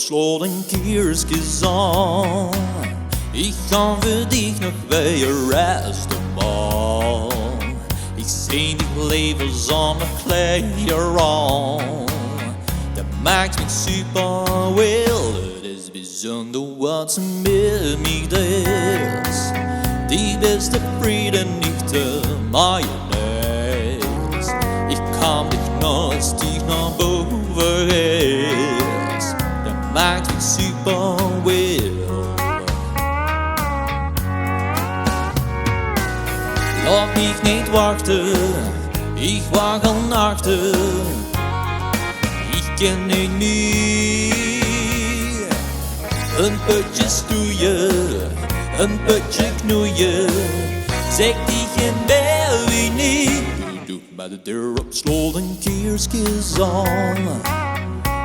slot een keertjes aan. Ik ga voor dich nog weer rest man. Ik zie dich leven zonder kleder aan. Dat maakt me super wil. Het is bijzonder wat ze met mij deelt. Die beste vrienden niet te mayonaise. Ik kan dich nooit stieg naar boven is. Dat maakt me super wil. Laat mich niet wachten, ik wacht al nachten. Ik ken niet meer. Een putje stoeien, een putje knoeien. Zeg die geen baby niet. Doe bij de deur op slot een keertjes aan.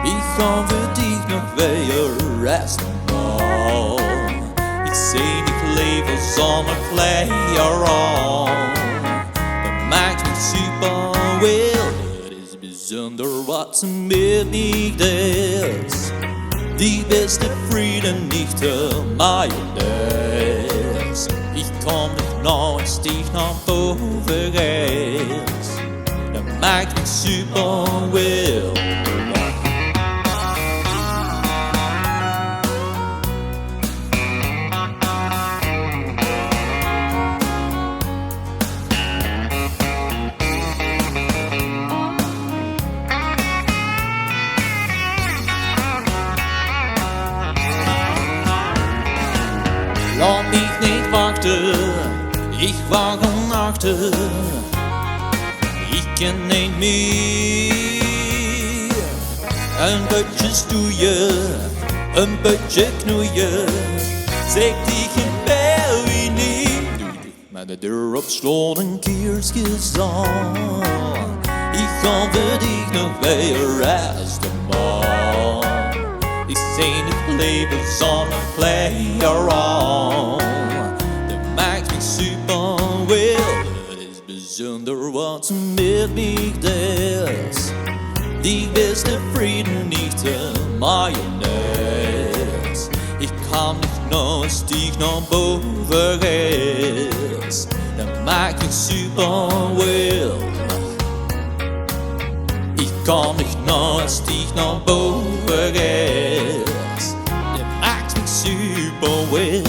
Ik ga voor dich nog weer resten man. Ik zie niet leven zonder kleder aan. Dat maakt me super wil. Het is bijzonder wat ze met mij deelt. Die beste vrienden niet te mayonaise. Ik kom nog nooit stieg naar boven is. Dat maakt me super wil. Laat mich niet wachten, ik wacht al nachten. Ik ken niet meer. Een putje stoeien, een putje knoeien. Zeg die geen baby niet. Doe met de deur op slot een keertjes aan. Ik ga voor dich nog weer resten man. Ik zie het leven zonder kleder aan. Dat maakt me super wil. Het is bijzonder wat ze met mij deelt. Die beste vrienden niet te mayonaise. Ik kan niet nooit stieg naar boven is. Dat maakt me super wil. Ik kan niet nooit stieg naar boven is. Dat maakt me super wil.